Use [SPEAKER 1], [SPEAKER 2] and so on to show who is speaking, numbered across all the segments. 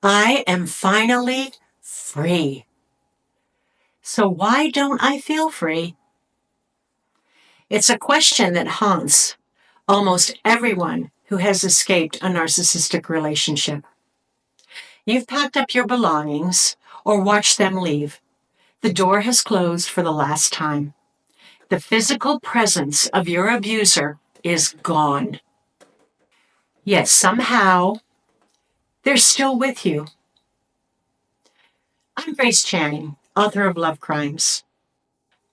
[SPEAKER 1] I am finally free. So why don't I feel free? It's a question that haunts almost everyone who has escaped a narcissistic relationship. You've packed up your belongings or watched them leave. The door has closed for the last time. The physical presence of your abuser is gone. Yet somehow, they're still with you. I'm Grace Channing, author of Love Crimes.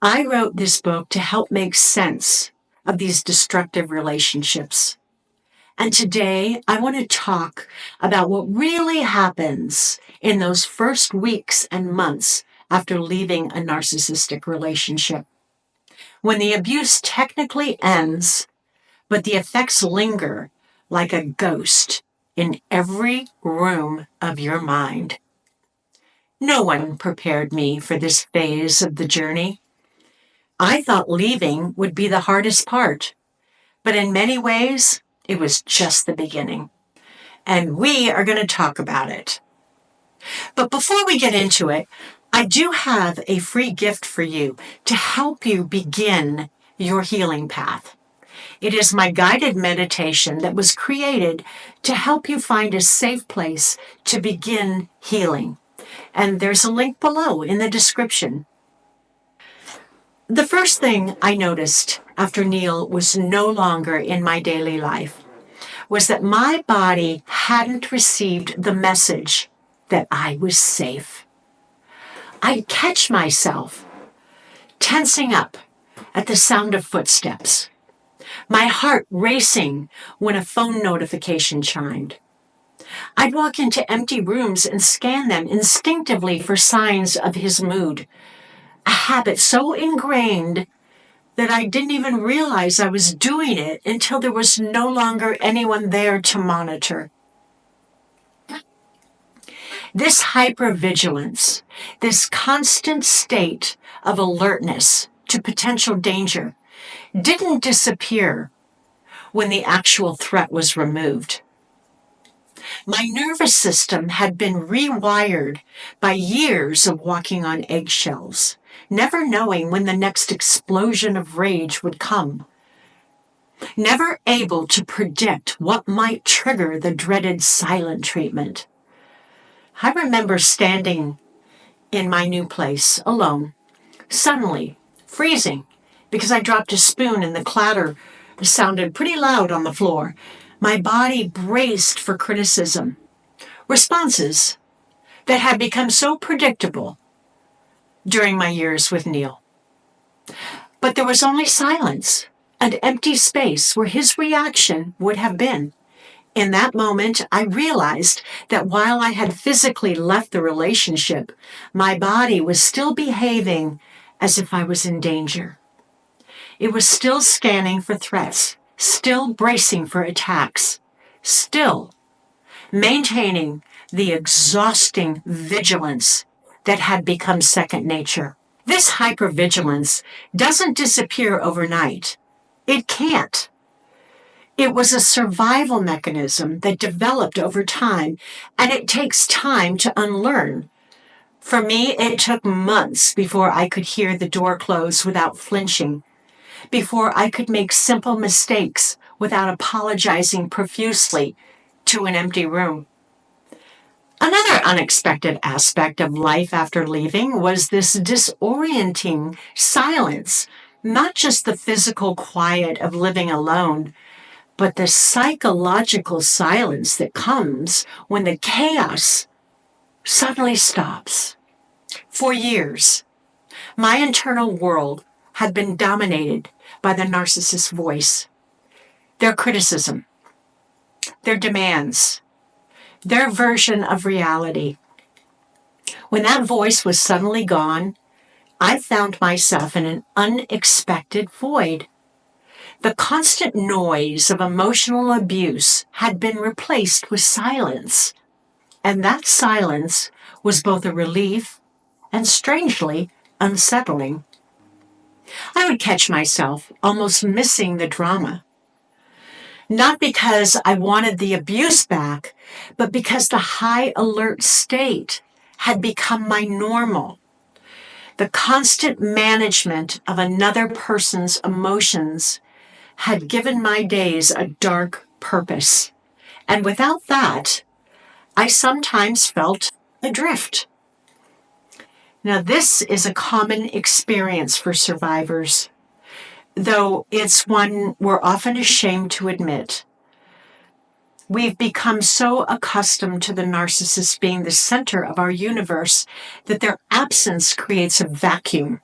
[SPEAKER 1] I wrote this book to help make sense of these destructive relationships. And today, I want to talk about what really happens in those first weeks and months after leaving a narcissistic relationship. When the abuse technically ends, but the effects linger like a ghost in every room of your mind. No one prepared me for this phase of the journey. I thought leaving would be the hardest part, but in many ways, it was just the beginning. And we are going to talk about it. But before we get into it, I do have a free gift for you to help you begin your healing path. It is my guided meditation that was created to help you find a safe place to begin healing. And there's a link below in the description. The first thing I noticed after Neil was no longer in my daily life was that my body hadn't received the message that I was safe. I'd catch myself tensing up at the sound of footsteps, my heart racing when a phone notification chimed. I'd walk into empty rooms and scan them instinctively for signs of his mood, a habit so ingrained that I didn't even realize I was doing it until there was no longer anyone there to monitor. This hypervigilance, this constant state of alertness to potential danger, didn't disappear when the actual threat was removed. My nervous system had been rewired by years of walking on eggshells, never knowing when the next explosion of rage would come, never able to predict what might trigger the dreaded silent treatment. I remember standing in my new place alone, suddenly freezing because I dropped a spoon and the clatter sounded pretty loud on the floor. My body braced for criticism, responses that had become so predictable during my years with Neil. But there was only silence, an empty space where his reaction would have been. In that moment, I realized that while I had physically left the relationship, my body was still behaving as if I was in danger. It was still scanning for threats, still bracing for attacks, still maintaining the exhausting vigilance that had become second nature. This hypervigilance doesn't disappear overnight. It can't. It was a survival mechanism that developed over time, and it takes time to unlearn. For me, it took months before I could hear the door close without flinching, before I could make simple mistakes without apologizing profusely to an empty room. Another unexpected aspect of life after leaving was this disorienting silence, not just the physical quiet of living alone, but the psychological silence that comes when the chaos suddenly stops. For years, my internal world had been dominated by the narcissist's voice, their criticism, their demands, their version of reality. When that voice was suddenly gone, I found myself in an unexpected void. The constant noise of emotional abuse had been replaced with silence, and that silence was both a relief and strangely unsettling. I would catch myself almost missing the drama. Not because I wanted the abuse back, but because the high alert state had become my normal. The constant management of another person's emotions had given my days a dark purpose. And without that, I sometimes felt adrift. Now, this is a common experience for survivors, though it's one we're often ashamed to admit. We've become so accustomed to the narcissist being the center of our universe that their absence creates a vacuum.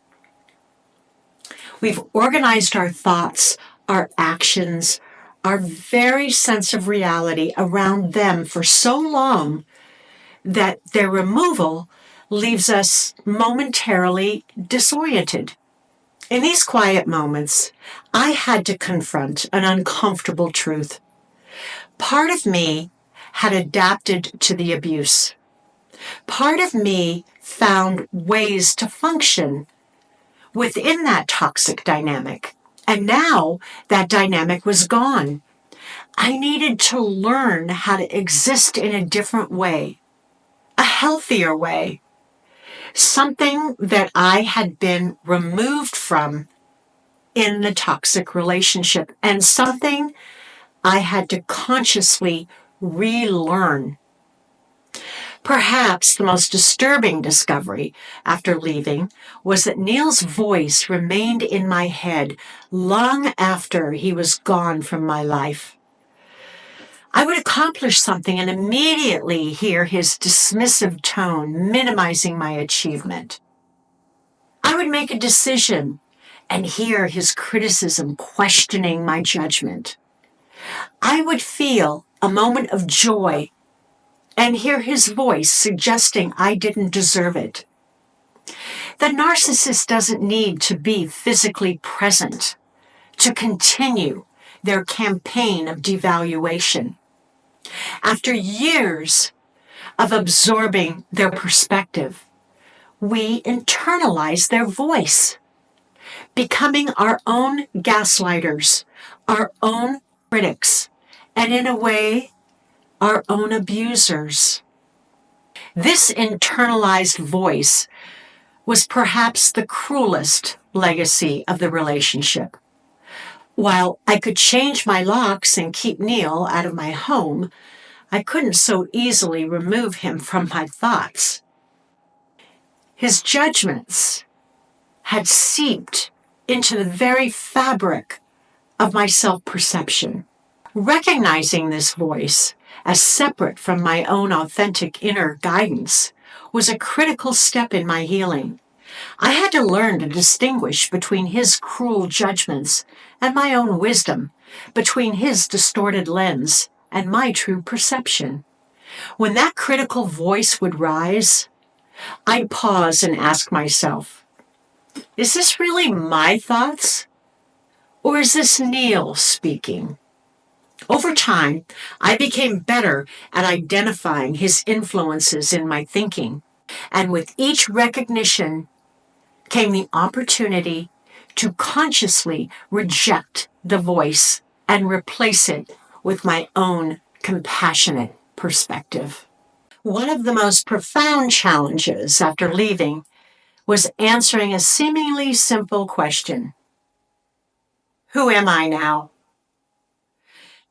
[SPEAKER 1] We've organized our thoughts, our actions, our very sense of reality around them for so long that their removal leaves us momentarily disoriented. In these quiet moments, I had to confront an uncomfortable truth. Part of me had adapted to the abuse. Part of me found ways to function within that toxic dynamic. And now that dynamic was gone. I needed to learn how to exist in a different way, a healthier way, something that I had been removed from in the toxic relationship, and something I had to consciously relearn. Perhaps the most disturbing discovery after leaving was that Neil's voice remained in my head long after he was gone from my life. I would accomplish something and immediately hear his dismissive tone minimizing my achievement. I would make a decision and hear his criticism questioning my judgment. I would feel a moment of joy and hear his voice suggesting I didn't deserve it. The narcissist doesn't need to be physically present to continue their campaign of devaluation. After years of absorbing their perspective, we internalize their voice, becoming our own gaslighters, our own critics, and in a way, our own abusers. This internalized voice was perhaps the cruelest legacy of the relationship. While I could change my locks and keep Neil out of my home, I couldn't so easily remove him from my thoughts. His judgments had seeped into the very fabric of my self-perception. Recognizing this voice as separate from my own authentic inner guidance was a critical step in my healing. I had to learn to distinguish between his cruel judgments and my own wisdom, between his distorted lens and my true perception. When that critical voice would rise, I'd pause and ask myself, is this really my thoughts? Or is this Neil speaking? Over time, I became better at identifying his influences in my thinking, and with each recognition came the opportunity to consciously reject the voice and replace it with my own compassionate perspective. One of the most profound challenges after leaving was answering a seemingly simple question. Who am I now?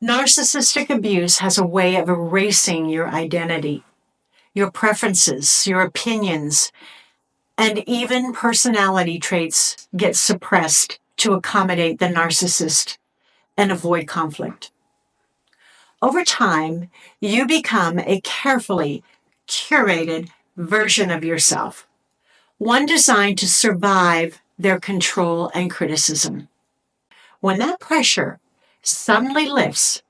[SPEAKER 1] Narcissistic abuse has a way of erasing your identity, your preferences, your opinions, and even personality traits get suppressed to accommodate the narcissist and avoid conflict. Over time, you become a carefully curated version of yourself, one designed to survive their control and criticism. When that pressure suddenly lifts,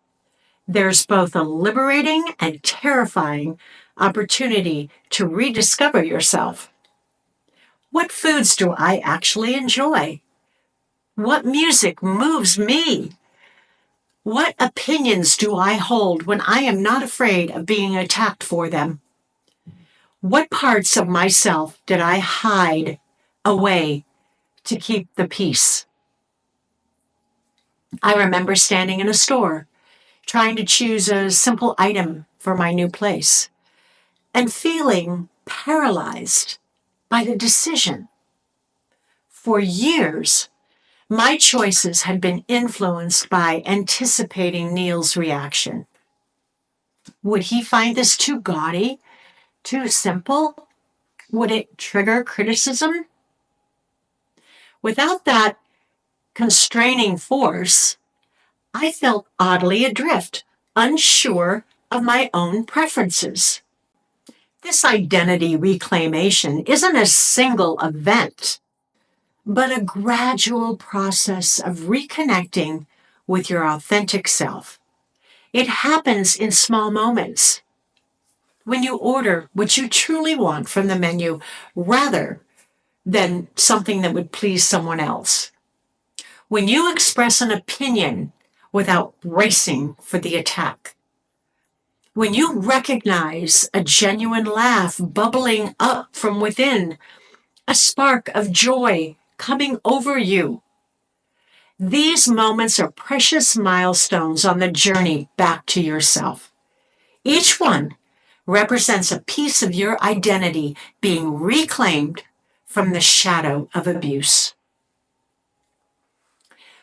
[SPEAKER 1] there's both a liberating and terrifying opportunity to rediscover yourself. What foods do I actually enjoy? What music moves me? What opinions do I hold when I am not afraid of being attacked for them? What parts of myself did I hide away to keep the peace? I remember standing in a store, trying to choose a simple item for my new place, and feeling paralyzed by the decision. For years, my choices had been influenced by anticipating Neil's reaction. Would he find this too gaudy? Too simple? Would it trigger criticism? Without that constraining force, I felt oddly adrift, unsure of my own preferences. This identity reclamation isn't a single event, but a gradual process of reconnecting with your authentic self. It happens in small moments. When you order what you truly want from the menu rather than something that would please someone else. When you express an opinion without bracing for the attack. When you recognize a genuine laugh bubbling up from within, a spark of joy coming over you. These moments are precious milestones on the journey back to yourself. Each one represents a piece of your identity being reclaimed from the shadow of abuse.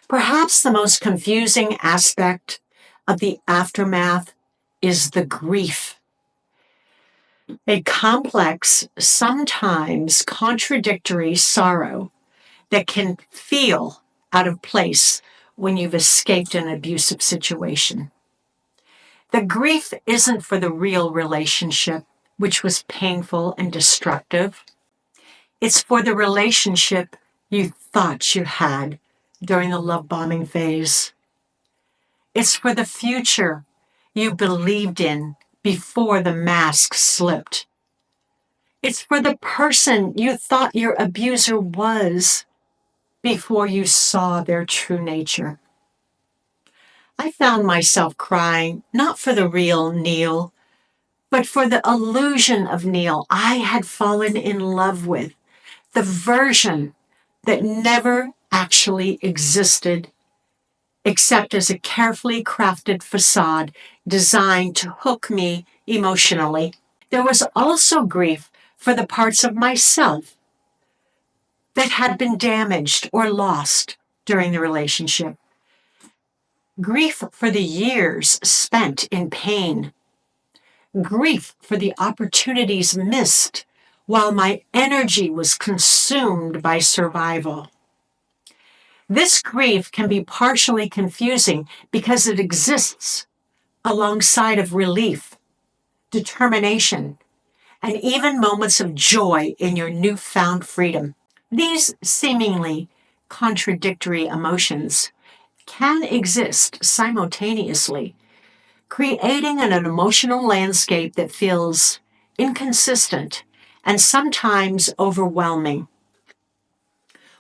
[SPEAKER 1] Perhaps the most confusing aspect of the aftermath is the grief. A complex, sometimes contradictory sorrow that can feel out of place when you've escaped an abusive situation. The grief isn't for the real relationship, which was painful and destructive. It's for the relationship you thought you had during the love bombing phase. It's for the future you believed in before the mask slipped. It's for the person you thought your abuser was before you saw their true nature. I found myself crying, not for the real Neil, but for the illusion of Neil I had fallen in love with, the version that never actually existed, except as a carefully crafted facade designed to hook me emotionally. There was also grief for the parts of myself that had been damaged or lost during the relationship. Grief for the years spent in pain. Grief for the opportunities missed while my energy was consumed by survival. This grief can be partially confusing because it exists alongside of relief, determination, and even moments of joy in your newfound freedom. These seemingly contradictory emotions can exist simultaneously, creating an emotional landscape that feels inconsistent and sometimes overwhelming.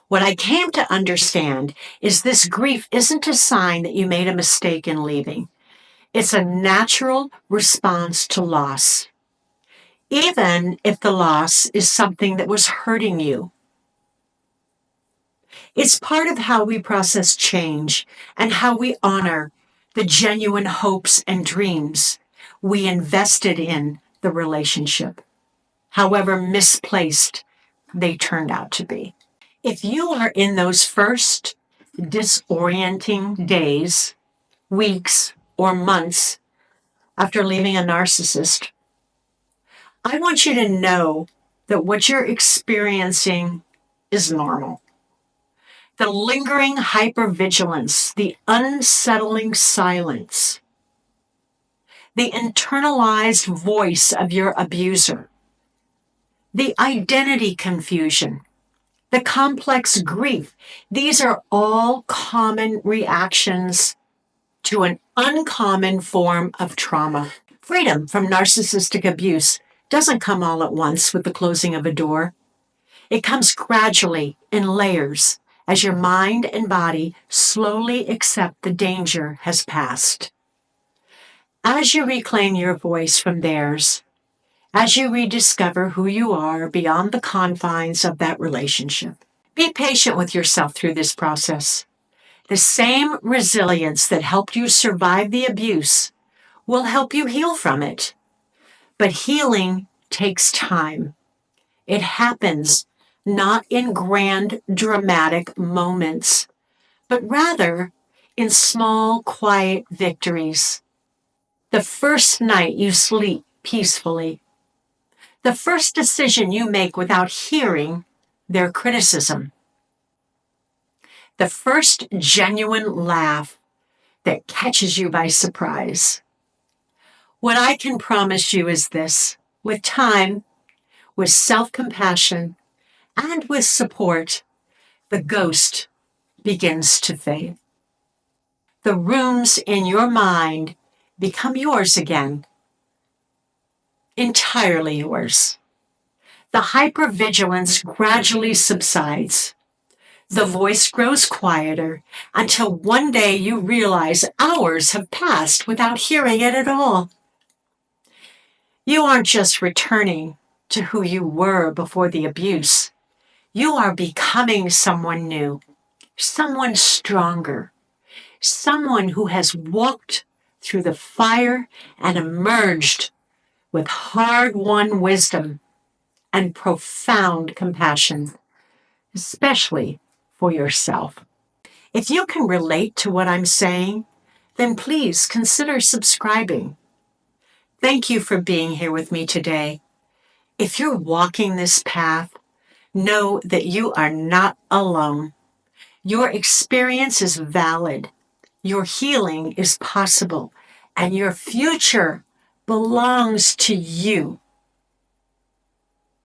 [SPEAKER 1] What I came to understand is this grief isn't a sign that you made a mistake in leaving. It's a natural response to loss, even if the loss is something that was hurting you. It's part of how we process change and how we honor the genuine hopes and dreams we invested in the relationship, however misplaced they turned out to be. If you are in those first disorienting days, weeks, or months after leaving a narcissist, I want you to know that what you're experiencing is normal. The lingering hypervigilance, the unsettling silence, the internalized voice of your abuser, the identity confusion, the complex grief, these are all common reactions to an uncommon form of trauma. Freedom from narcissistic abuse doesn't come all at once with the closing of a door. It comes gradually in layers as your mind and body slowly accept the danger has passed. As you reclaim your voice from theirs, as you rediscover who you are beyond the confines of that relationship, be patient with yourself through this process. The same resilience that helped you survive the abuse will help you heal from it. But healing takes time. It happens not in grand, dramatic moments, but rather in small, quiet victories. The first night you sleep peacefully. The first decision you make without hearing their criticism. The first genuine laugh that catches you by surprise. What I can promise you is this: with time, with self-compassion, and with support, the ghost begins to fade. The rooms in your mind become yours again, entirely yours. The hypervigilance gradually subsides. The voice grows quieter until one day you realize hours have passed without hearing it at all. You aren't just returning to who you were before the abuse. You are becoming someone new, someone stronger, someone who has walked through the fire and emerged with hard-won wisdom and profound compassion, especially for yourself. If you can relate to what I'm saying, then please consider subscribing. Thank you for being here with me today. If you're walking this path, know that you are not alone. Your experience is valid. Your healing is possible, and your future belongs to you.